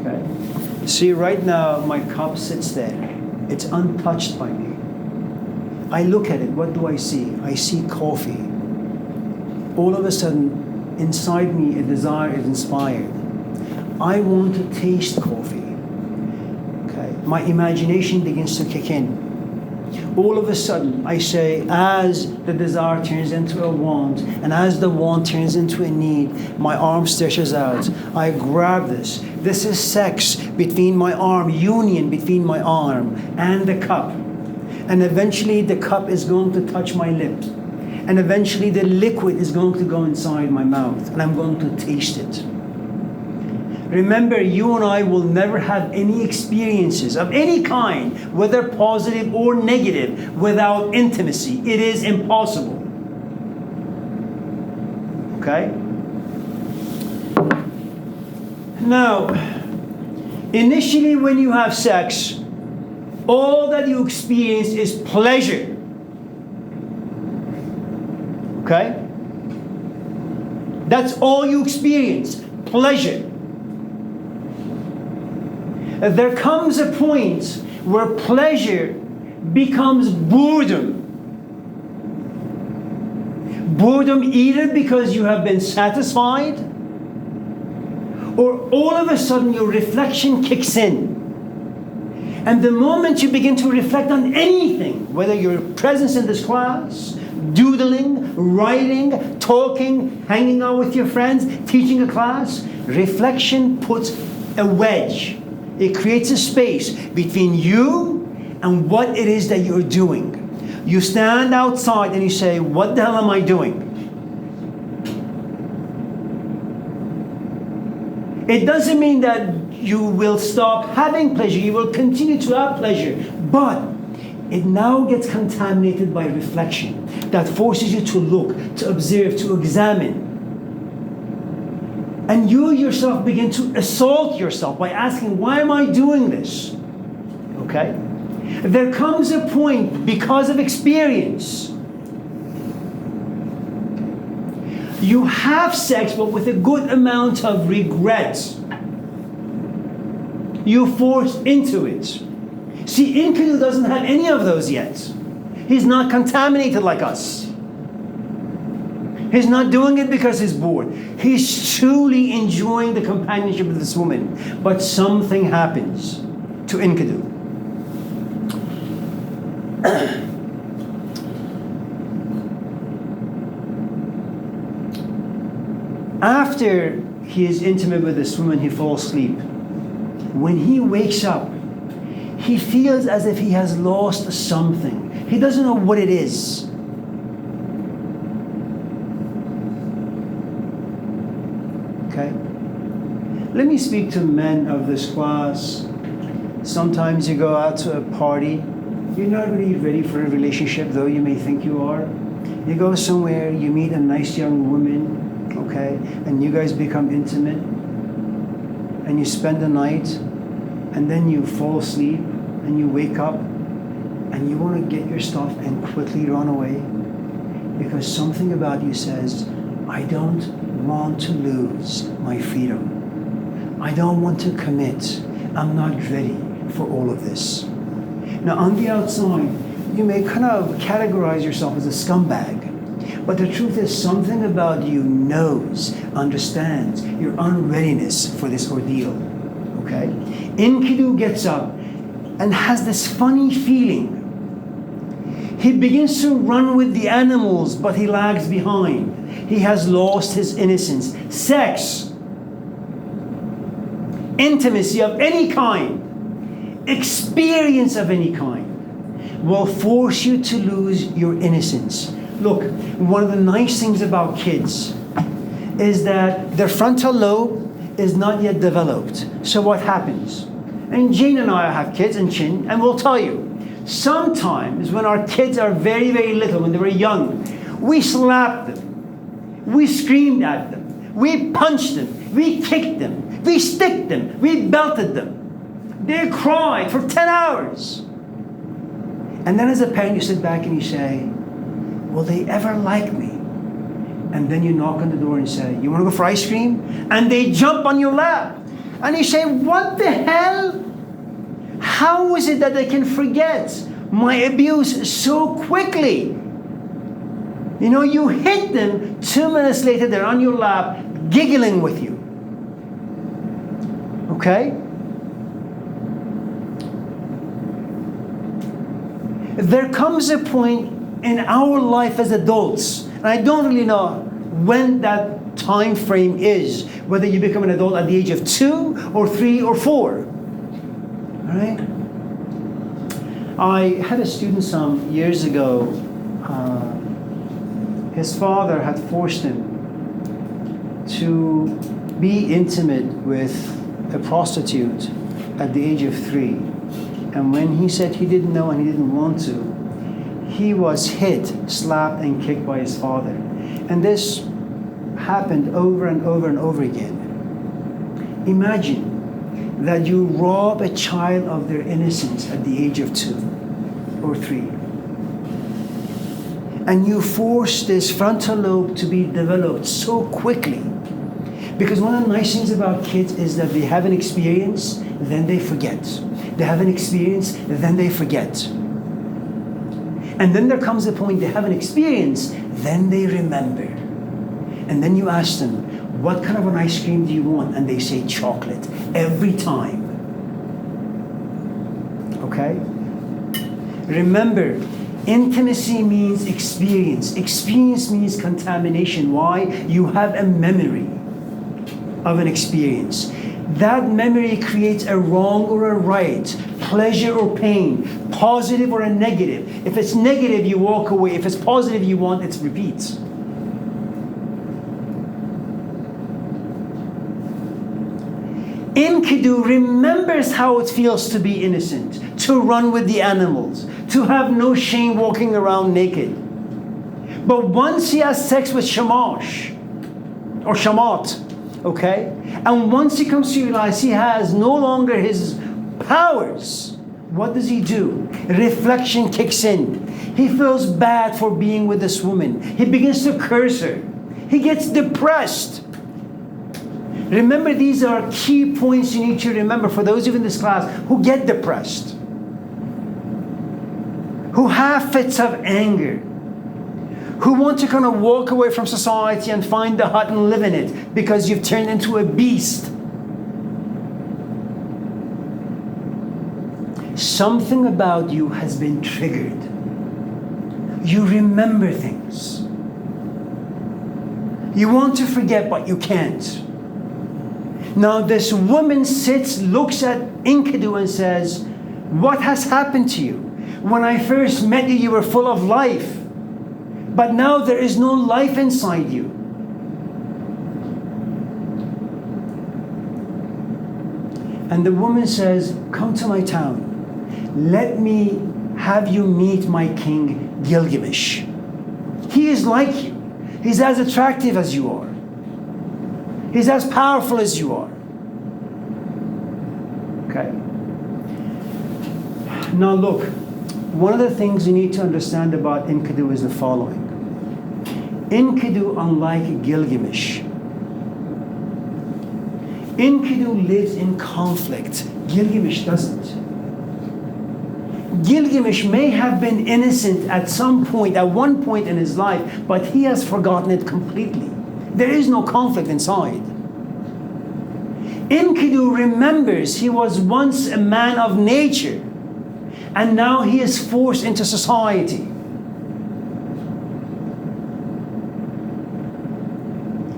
Okay. See, right now, my cup sits there. It's untouched by me. I look at it. What do I see? I see coffee. All of a sudden, inside me, a desire is inspired. I want to taste coffee. Okay. My imagination begins to kick in. All of a sudden, I say, as the desire turns into a want, and as the want turns into a need, my arm stretches out. I grab this. This is sex between my arm, union between my arm and the cup. And eventually, the cup is going to touch my lips. And eventually, the liquid is going to go inside my mouth, and I'm going to taste it. Remember, you and I will never have any experiences of any kind, whether positive or negative, without intimacy. It is impossible. Okay? Now, initially when you have sex, all that you experience is pleasure. Okay? That's all you experience, pleasure. There comes a point where pleasure becomes boredom. Boredom either because you have been satisfied, or all of a sudden your reflection kicks in. And the moment you begin to reflect on anything, whether your presence in this class, doodling, writing, talking, hanging out with your friends, teaching a class, reflection puts a wedge. It creates a space between you and what it is that you're doing. You stand outside and you say, what the hell am I doing? It doesn't mean that you will stop having pleasure. You will continue to have pleasure. But it now gets contaminated by reflection that forces you to look, to observe, to examine. And you yourself begin to assault yourself by asking, why am I doing this? Okay? There comes a point, because of experience, you have sex, but with a good amount of regret. You force into it. See, Enkidu doesn't have any of those yet. He's not contaminated like us. He's not doing it because he's bored. He's truly enjoying the companionship of this woman. But something happens to Enkidu. After he is intimate with this woman, he falls asleep. When he wakes up, he feels as if he has lost something. He doesn't know what it is. Okay? Let me speak to men of this class. Sometimes you go out to a party. You're not really ready for a relationship, though you may think you are. You go somewhere, you meet a nice young woman, okay? And you guys become intimate. And you spend the night. And then you fall asleep. And you wake up. And you want to get your stuff and quickly run away. Because something about you says, I don't want to lose my freedom. I don't want to commit. I'm not ready for all of this. Now, on the outside, you may kind of categorize yourself as a scumbag. But the truth is, something about you knows, understands your unreadiness for this ordeal. Okay? Enkidu gets up and has this funny feeling. He begins to run with the animals, but he lags behind. He has lost his innocence. Sex, intimacy of any kind, experience of any kind, will force you to lose your innocence. Look, one of the nice things about kids is that their frontal lobe is not yet developed. So what happens? And Jane and I have kids, and Chin, and we'll tell you, sometimes when our kids are very, very little, when they were young, we slapped them, we screamed at them, we punched them, we kicked them, we sticked them, we belted them. They cried for 10 hours. And then as a parent, you sit back and you say, will they ever like me? And then you knock on the door and say, you want to go for ice cream? And they jump on your lap. And you say, what the hell? How is it that I can forget my abuse so quickly? You know, you hit them, 2 minutes later they're on your lap, giggling with you. Okay? There comes a point in our life as adults, and I don't really know when that time frame is, whether you become an adult at the age of 2 or 3 or 4. All right? I had a student some years ago. His father had forced him to be intimate with a prostitute at the age of 3. And when he said he didn't know and he didn't want to, he was hit, slapped, and kicked by his father. And this happened over and over and over again. Imagine that you rob a child of their innocence at the age of 2 or 3. And you force this frontal lobe to be developed so quickly. Because one of the nice things about kids is that they have an experience, then they forget. They have an experience, then they forget. And then there comes a point they have an experience, then they remember. And then you ask them, what kind of an ice cream do you want? And they say chocolate, every time. Okay? Remember, intimacy means experience. Experience means contamination. Why? You have a memory of an experience. That memory creates a wrong or a right, pleasure or pain, positive or a negative. If it's negative, you walk away. If it's positive, you want it to repeat. Enkidu remembers how it feels to be innocent, to run with the animals, to have no shame walking around naked. But once he has sex with Shamash, or Shamat, okay? And once he comes to realize he has no longer his powers, what does he do? Reflection kicks in. He feels bad for being with this woman. He begins to curse her. He gets depressed. Remember, these are key points you need to remember for those of you in this class who get depressed, who have fits of anger, who want to kind of walk away from society and find the hut and live in it because you've turned into a beast. Something about you has been triggered. You remember things. You want to forget, but you can't. Now this woman sits, looks at Enkidu and says, what has happened to you? When I first met you, you were full of life. But now there is no life inside you. And the woman says, come to my town. Let me have you meet my king Gilgamesh. He is like you. He's as attractive as you are. He's as powerful as you are. Okay. Now look, one of the things you need to understand about Enkidu is the following. Enkidu, unlike Gilgamesh, Enkidu lives in conflict. Gilgamesh doesn't. Gilgamesh may have been innocent at some point, at one point in his life, but he has forgotten it completely. There is no conflict inside. Enkidu remembers he was once a man of nature, and now he is forced into society.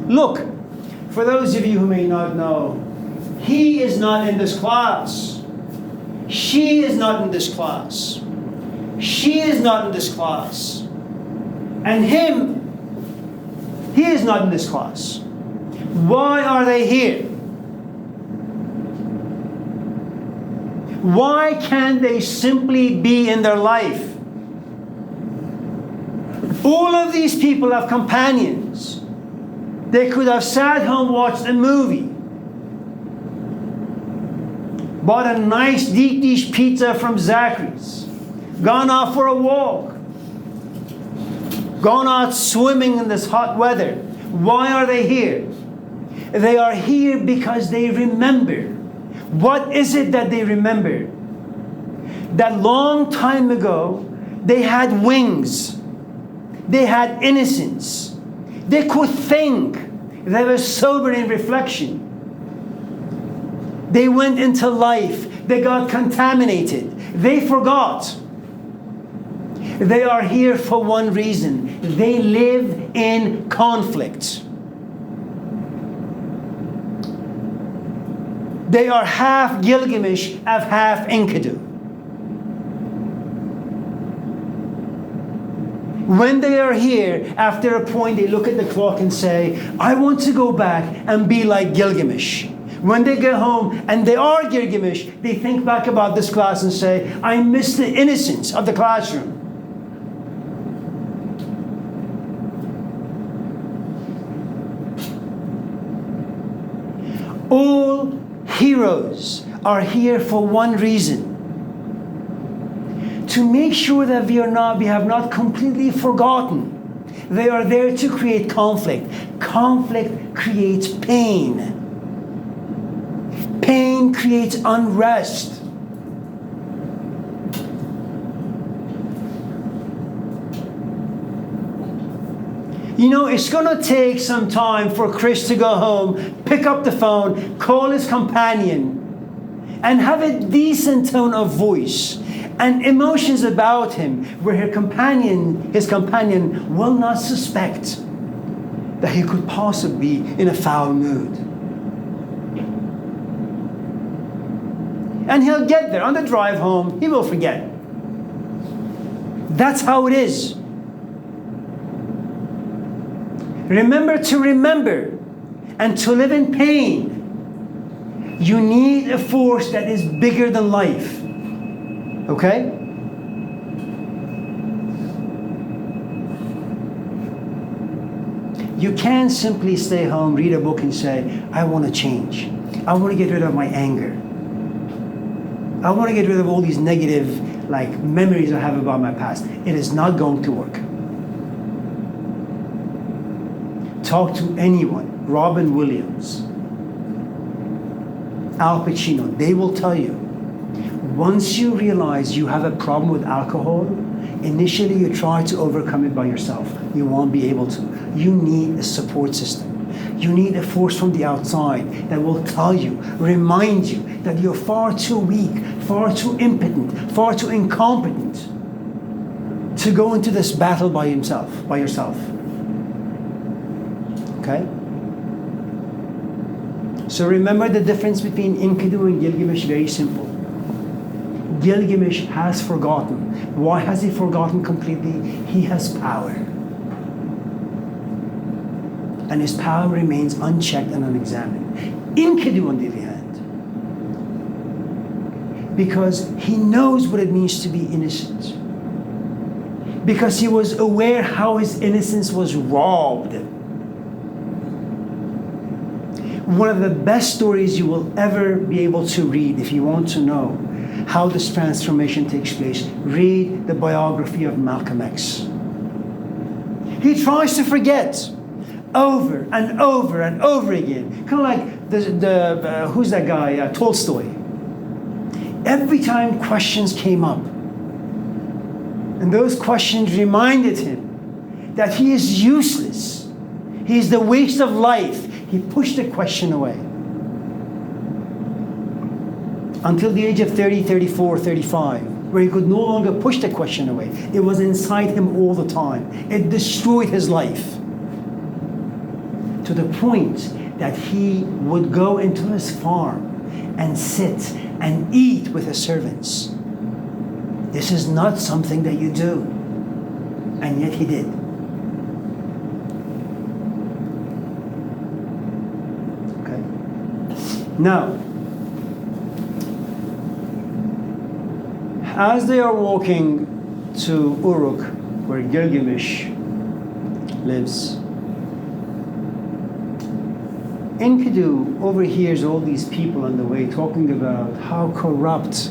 Look, for those of you who may not know, he is not in this class. She is not in this class. She is not in this class. And him, he is not in this class. Why are they here? Why can't they simply be in their life? All of these people have companions. They could have sat home, watched a movie, bought a nice deep dish pizza from Zachary's, gone out for a walk, gone out swimming in this hot weather. Why are they here? They are here because they remember. What is it that they remember? That long time ago, they had wings. They had innocence. They could think. They were sober in reflection. They went into life. They got contaminated. They forgot. They are here for one reason. They live in conflict. They are half Gilgamesh and half Enkidu. When they are here, after a point, they look at the clock and say, I want to go back and be like Gilgamesh. When they get home and they are Gilgamesh, they think back about this class and say, I miss the innocence of the classroom. All heroes are here for one reason. To make sure that we have not completely forgotten. They are there to create conflict. Conflict creates pain. Pain creates unrest. You know, it's going to take some time for Chris to go home, pick up the phone, call his companion, and have a decent tone of voice and emotions about him where his companion will not suspect that he could possibly be in a foul mood. And he'll get there. On the drive home, he will forget. That's how it is. Remember to remember and to live in pain. You need a force that is bigger than life. Okay? You can't simply stay home, read a book and say, I want to change. I want to get rid of my anger. I want to get rid of all these negative memories I have about my past. It is not going to work. Talk to anyone, Robin Williams, Al Pacino, they will tell you, once you realize you have a problem with alcohol, initially you try to overcome it by yourself. You won't be able to. You need a support system. You need a force from the outside that will tell you, remind you that you're far too weak, far too impotent, far too incompetent to go into this battle by yourself. Okay? So remember the difference between Enkidu and Gilgamesh, very simple. Gilgamesh has forgotten. Why has he forgotten completely? He has power. And his power remains unchecked and unexamined. Enkidu, on the other hand, because he knows what it means to be innocent. Because he was aware how his innocence was robbed. One of the best stories you will ever be able to read, if you want to know how this transformation takes place, read the biography of Malcolm X. He tries to forget over and over and over again. Kind of like who's that guy, Tolstoy. Every time questions came up, and those questions reminded him that he is useless. He is the waste of life. He pushed the question away. Until the age of 30, 34, 35, where he could no longer push the question away. It was inside him all the time. It destroyed his life. To the point that he would go into his farm and sit and eat with his servants. This is not something that you do. And yet he did. Okay. Now, as they are walking to Uruk, where Gilgamesh lives, Enkidu overhears all these people on the way talking about how corrupt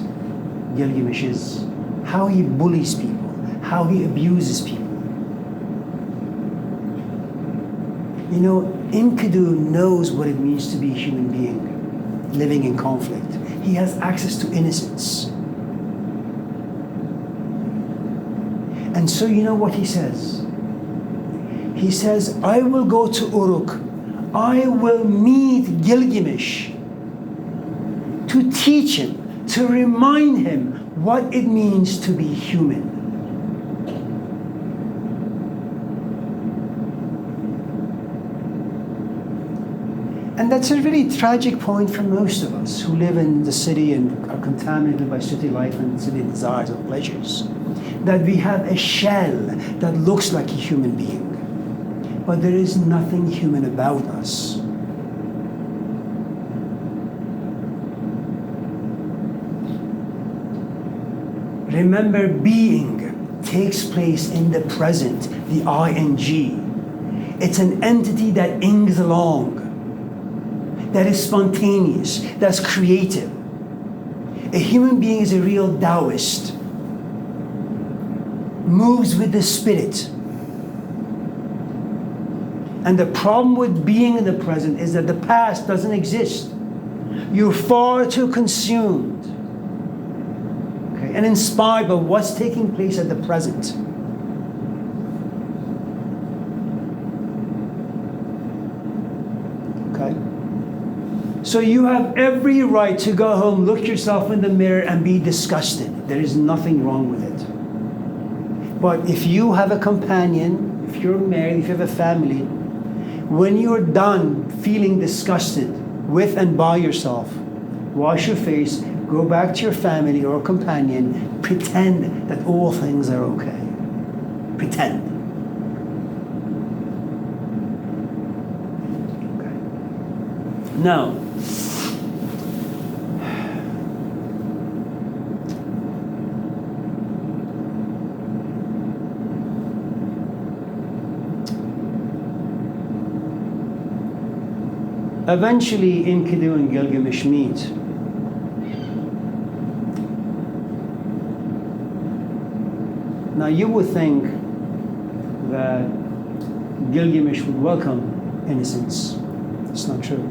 Gilgamesh is, how he bullies people, how he abuses people. You know, Enkidu knows what it means to be a human being living in conflict. He has access to innocence. And so you know what he says? He says, I will go to Uruk. I will meet Gilgamesh to teach him, to remind him what it means to be human. And that's a really tragic point for most of us who live in the city and are contaminated by city life and city desires and pleasures. That we have a shell that looks like a human being, but there is nothing human about us. Remember, being takes place in the present, the ing. It's an entity that ings along, that is spontaneous, that's creative. A human being is a real Taoist, moves with the spirit. And the problem with being in the present is that the past doesn't exist. You're far too consumed, okay, and inspired by what's taking place at the present. Okay? So you have every right to go home, look yourself in the mirror, and be disgusted. There is nothing wrong with it. But if you have a companion, if you're married, if you have a family, when you're done feeling disgusted with and by yourself, wash your face, go back to your family or companion, pretend that all things are okay. Pretend. Okay. Now, eventually, Enkidu and Gilgamesh meet. Now, you would think that Gilgamesh would welcome innocence. It's not true.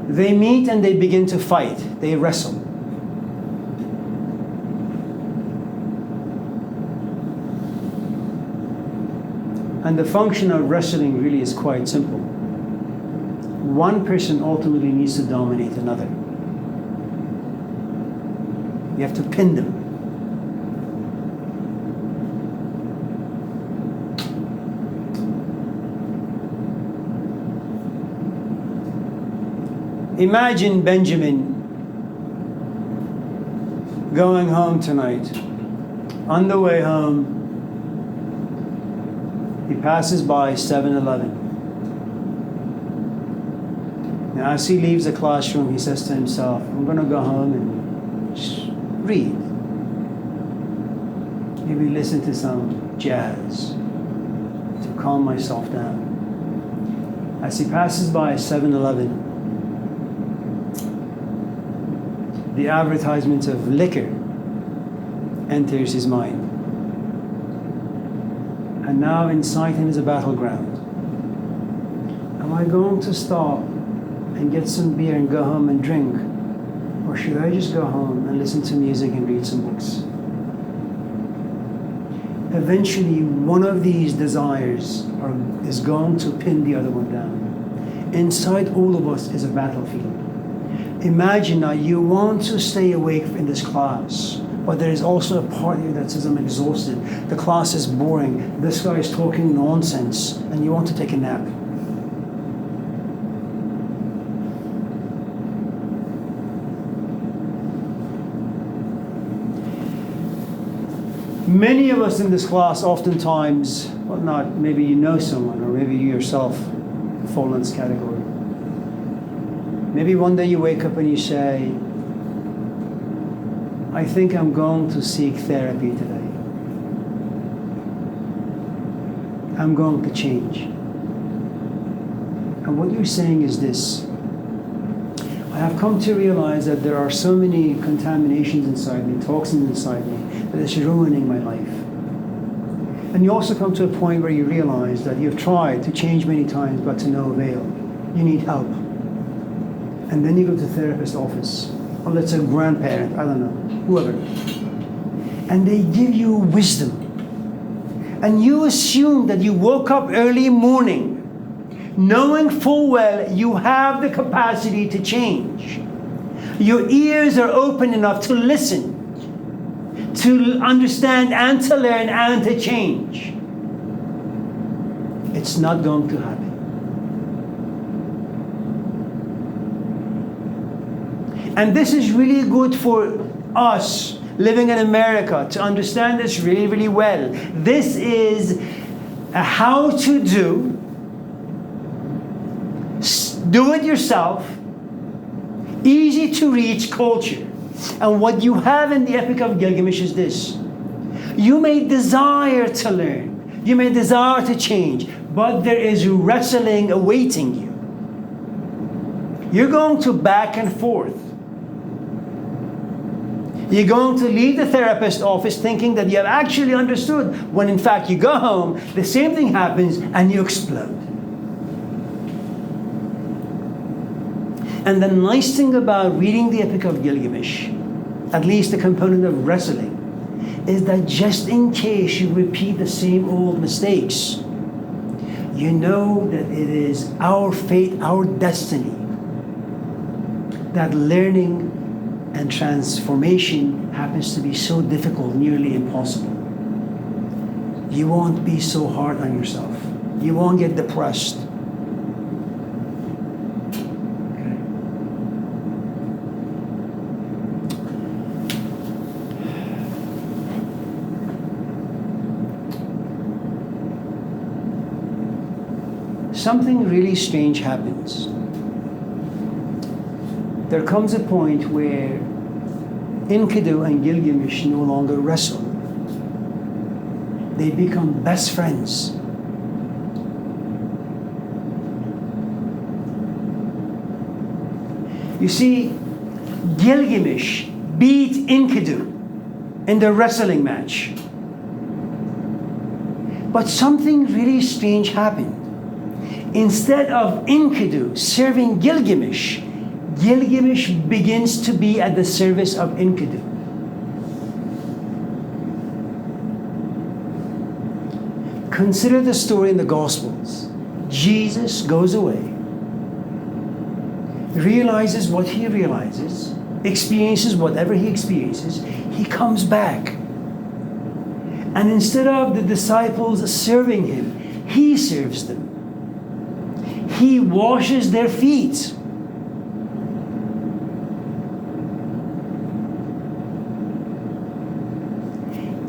They meet and they begin to fight. They wrestle. And the function of wrestling really is quite simple. One person ultimately needs to dominate another. You have to pin them. Imagine Benjamin going home tonight. On the way home, he passes by 7-Eleven. Now, as he leaves the classroom, he says to himself, I'm going to go home and just read. Maybe listen to some jazz to calm myself down. As he passes by 7-Eleven, the advertisement of liquor enters his mind. And now inside him is a battleground. Am I going to stop and get some beer and go home and drink? Or should I just go home and listen to music and read some books? Eventually, one of these desires is going to pin the other one down. Inside all of us is a battlefield. Imagine now you want to stay awake in this class, but there is also a part of you that says, I'm exhausted. The class is boring. This guy is talking nonsense, and you want to take a nap. Many of us in this class oftentimes, well, not, maybe you know someone, or maybe you yourself fall in this category. Maybe one day you wake up and you say, I think I'm going to seek therapy today. I'm going to change. And what you're saying is this. I have come to realize that there are so many contaminations inside me, toxins inside me, that it's ruining my life. And you also come to a point where you realize that you've tried to change many times, but to no avail. You need help. And then you go to the therapist's office, or let's say a grandparent, I don't know, whoever. And they give you wisdom. And you assume that you woke up early morning, knowing full well you have the capacity to change. Your ears are open enough to listen, to understand and to learn and to change. It's not going to happen. And this is really good for us living in America to understand this really, really well. This is a how to do it yourself, easy to reach culture. And what you have in the Epic of Gilgamesh is this. You may desire to learn, you may desire to change, but there is wrestling awaiting you. You're going to back and forth. You're going to leave the therapist office thinking that you have actually understood, when in fact you go home, the same thing happens and you explode. And the nice thing about reading the Epic of Gilgamesh, at least the component of wrestling, is that just in case you repeat the same old mistakes, you know that it is our fate, our destiny, that learning and transformation happens to be so difficult, nearly impossible. You won't be so hard on yourself. You won't get depressed. Okay. Something really strange happens. There comes a point where Enkidu and Gilgamesh no longer wrestle. They become best friends. You see, Gilgamesh beat Enkidu in the wrestling match. But something really strange happened. Instead of Enkidu serving Gilgamesh, Gilgamesh begins to be at the service of Enkidu. Consider the story in the Gospels. Jesus goes away, realizes what he realizes, experiences whatever he experiences, he comes back. And instead of the disciples serving him, he serves them. He washes their feet.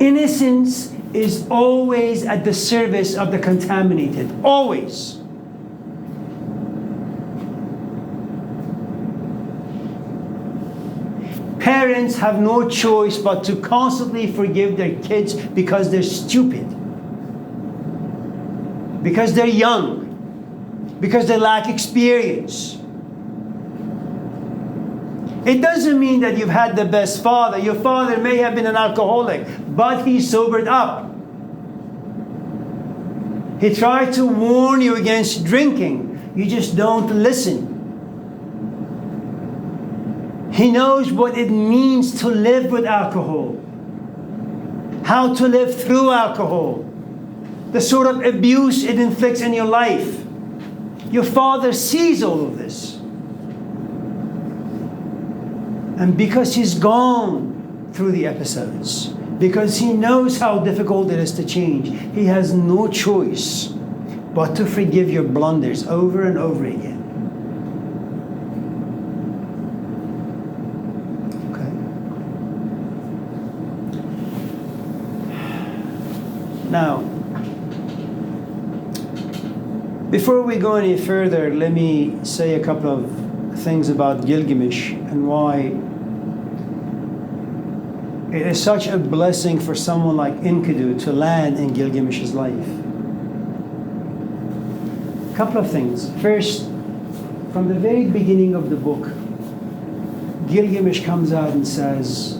Innocence is always at the service of the contaminated. Always. Parents have no choice but to constantly forgive their kids because they're stupid, because they're young, because they lack experience. It doesn't mean that you've had the best father. Your father may have been an alcoholic, but he sobered up. He tried to warn you against drinking. You just don't listen. He knows what it means to live with alcohol, how to live through alcohol, the sort of abuse it inflicts in your life. Your father sees all of this. And because he's gone through the episodes, because he knows how difficult it is to change, he has no choice but to forgive your blunders over and over again. Okay. Now, before we go any further, let me say a couple of things about Gilgamesh and why it is such a blessing for someone like Enkidu to land in Gilgamesh's life. A couple of things. First, from the very beginning of the book, Gilgamesh comes out and says,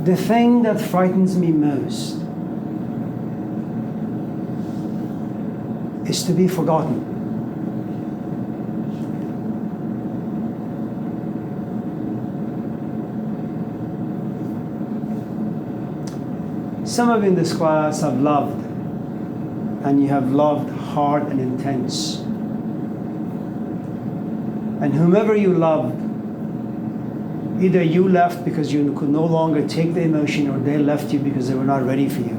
The thing that frightens me most is to be forgotten. Some of you in this class have loved, and you have loved hard and intense. And whomever you loved, either you left because you could no longer take the emotion, or they left you because they were not ready for you,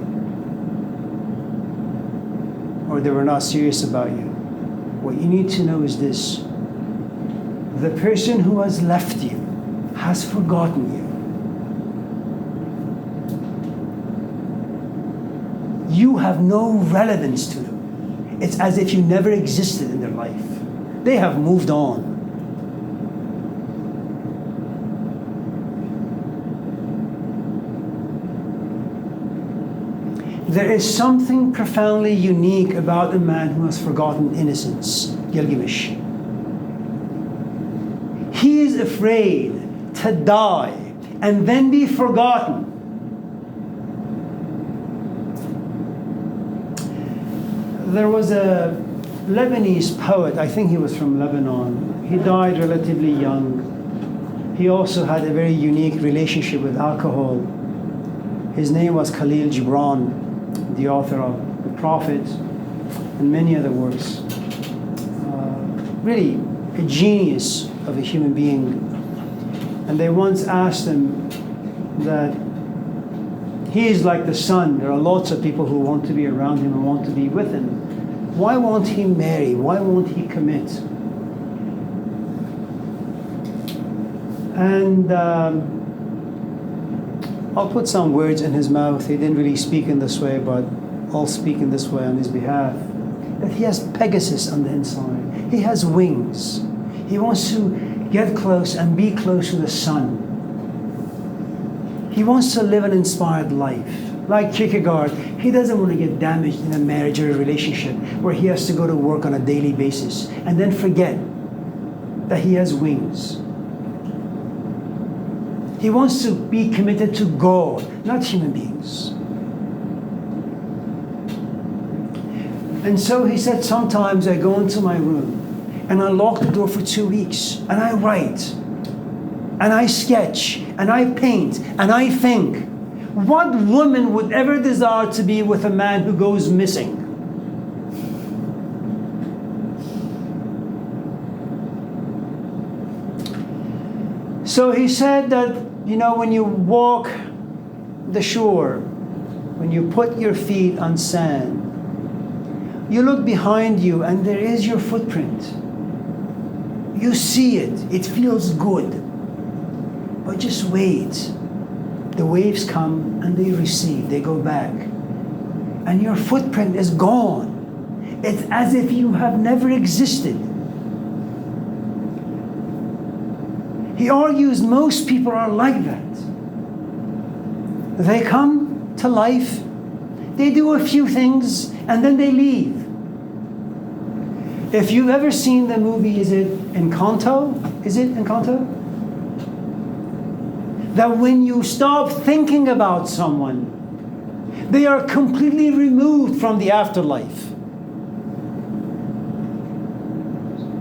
or they were not serious about you. What you need to know is this: the person who has left you has forgotten you. You have no relevance to them. It's as if you never existed in their life. They have moved on. There is something profoundly unique about a man who has forgotten innocence, Gilgamesh. He is afraid to die and then be forgotten. There was a Lebanese poet, I think he was from Lebanon. He died relatively young. He also had a very unique relationship with alcohol. His name was Khalil Gibran, the author of The Prophet and many other works. Really a genius of a human being. And they once asked him that he is like the sun. There are lots of people who want to be around him and want to be with him. Why won't he marry? Why won't he commit? And I'll put some words in his mouth. He didn't really speak in this way, but I'll speak in this way on his behalf. That he has Pegasus on the inside. He has wings. He wants to get close and be close to the sun. He wants to live an inspired life. Like Kierkegaard, he doesn't want to get damaged in a marriage or a relationship where he has to go to work on a daily basis and then forget that he has wings. He wants to be committed to God, not human beings. And so he said, sometimes I go into my room and I lock the door for 2 weeks and I write and I sketch and I paint and I think, what woman would ever desire to be with a man who goes missing? So he said that, when you walk the shore, when you put your feet on sand, you look behind you and there is your footprint. You see it. It feels good. But just wait. The waves come and they recede. They go back. And your footprint is gone. It's as if you have never existed. He argues most people are like that. They come to life, they do a few things, and then they leave. If you've ever seen the movie, is it Encanto? Is it Encanto? That when you stop thinking about someone, they are completely removed from the afterlife.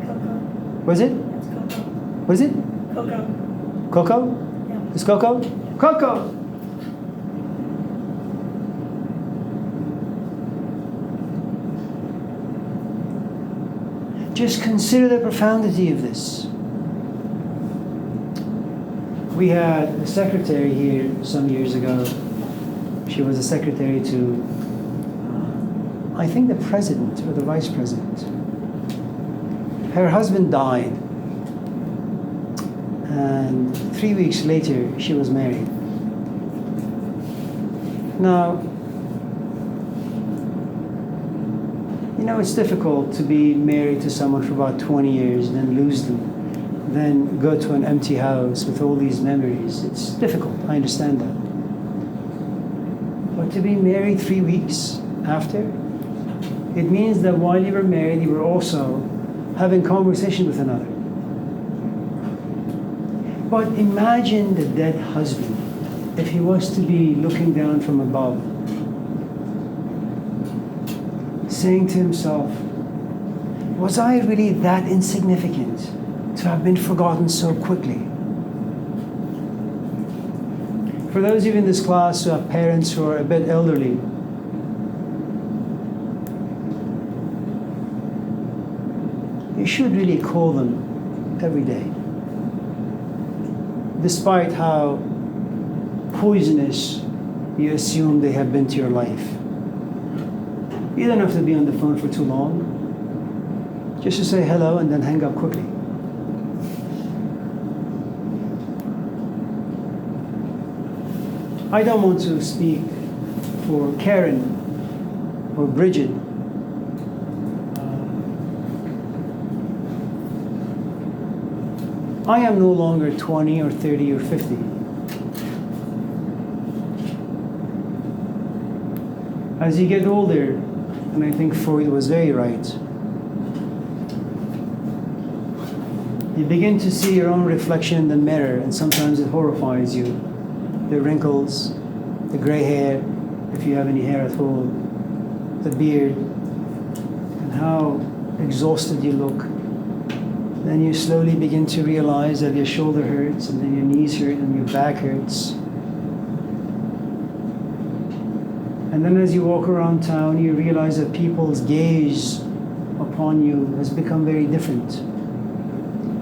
Coco. Was it? It's Coco. What is it? Coco. Coco? Yeah. It's Coco? Yeah. Coco! Just consider the profundity of this. We had a secretary here some years ago. She was a secretary to, I think, the president or the vice president. Her husband died. And 3 weeks later, she was married. Now, it's difficult to be married to someone for about 20 years, then lose them, then go to an empty house with all these memories. It's difficult, I understand that. But to be married 3 weeks after, it means that while you were married, you were also having conversation with another. But imagine the dead husband if he was to be looking down from above, saying to himself, was I really that insignificant to have been forgotten so quickly? For those of you in this class who have parents who are a bit elderly, you should really call them every day, despite how poisonous you assume they have been to your life. You don't have to be on the phone for too long. Just to say hello and then hang up quickly. I don't want to speak for Karen or Bridget. I am no longer 20 or 30 or 50. As you get older, and I think Freud was very right, you begin to see your own reflection in the mirror, and sometimes it horrifies you. The wrinkles, the gray hair, if you have any hair at all, the beard, and how exhausted you look. Then you slowly begin to realize that your shoulder hurts, and then your knees hurt, and your back hurts. And then as you walk around town, you realize that people's gaze upon you has become very different.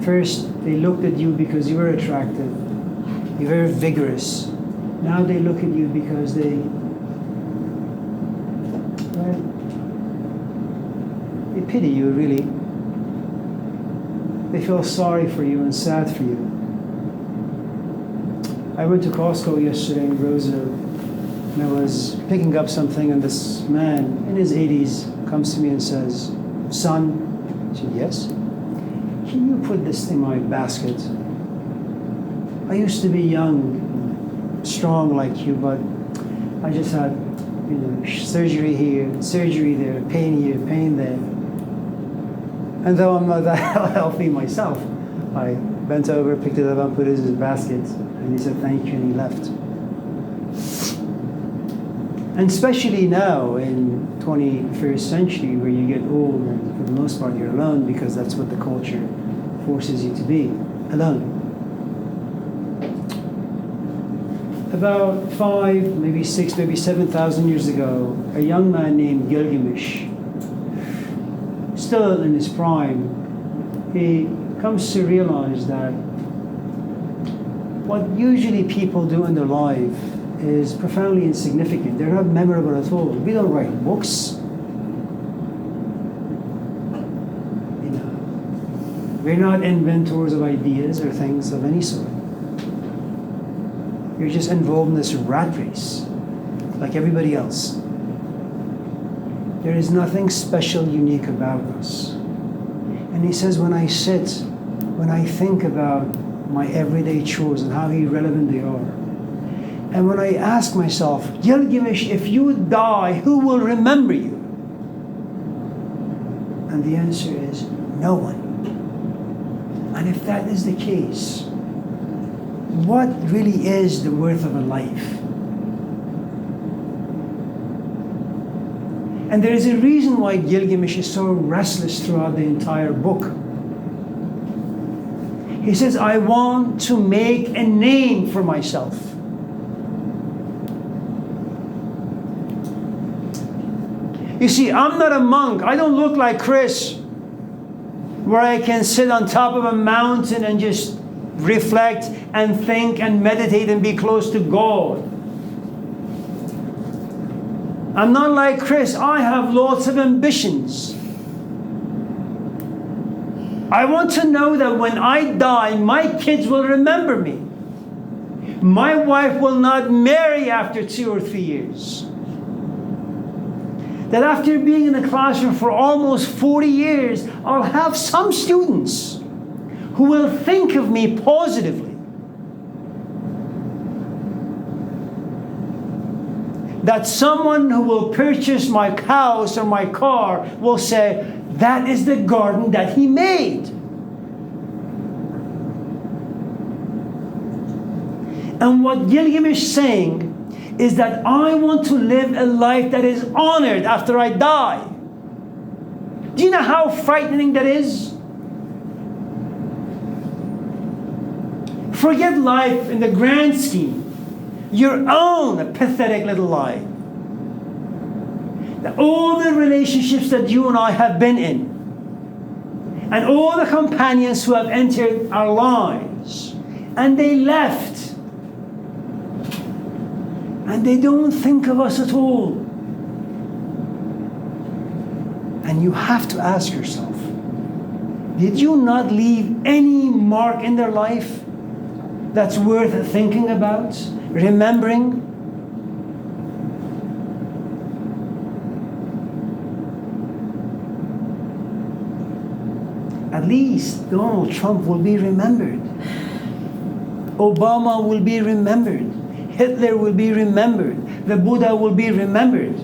First, they looked at you because you were attractive. You were vigorous. Now they look at you because they pity you, really. They feel sorry for you and sad for you. I went to Costco yesterday in Roseville, and I was picking up something, and this man in his 80s comes to me and says, "Son," I said, "Yes." "Can you put this in my basket? I used to be young, strong like you, but I just had, surgery here, surgery there, pain here, pain there. And though I'm not that healthy myself, I bent over, picked it up, and put it in his basket. And he said, "Thank you," and he left. And especially now in 21st century, where you get old, and for the most part you're alone, because that's what the culture forces you to be, alone. About 5, maybe 6, maybe 7,000 years ago, a young man named Gilgamesh, still in his prime, he comes to realize that what usually people do in their life is profoundly insignificant. They're not memorable at all. We don't write books. We're not inventors of ideas or things of any sort. You're just involved in this rat race, like everybody else. There is nothing special, unique about us. And he says, when I think about my everyday chores and how irrelevant they are, and when I ask myself, Gilgamesh, if you die, who will remember you? And the answer is, no one. And if that is the case, what really is the worth of a life? And there is a reason why Gilgamesh is so restless throughout the entire book. He says, I want to make a name for myself. You see, I'm not a monk. I don't look like Chris, where I can sit on top of a mountain and just reflect and think and meditate and be close to God. I'm not like Chris. I have lots of ambitions. I want to know that when I die, my kids will remember me. My wife will not marry after 2 or 3 years. That after being in the classroom for almost 40 years, I'll have some students who will think of me positively. That someone who will purchase my house or my car will say, that is the garden that he made. And what Gilgamesh is saying is that I want to live a life that is honored after I die. Do you know how frightening that is? Forget life in the grand scheme. Your own pathetic little life. That all the relationships that you and I have been in, and all the companions who have entered our lives, and they left, and they don't think of us at all. And you have to ask yourself, did you not leave any mark in their life that's worth thinking about, remembering? At least Donald Trump will be remembered. Obama will be remembered. Hitler will be remembered. The Buddha will be remembered.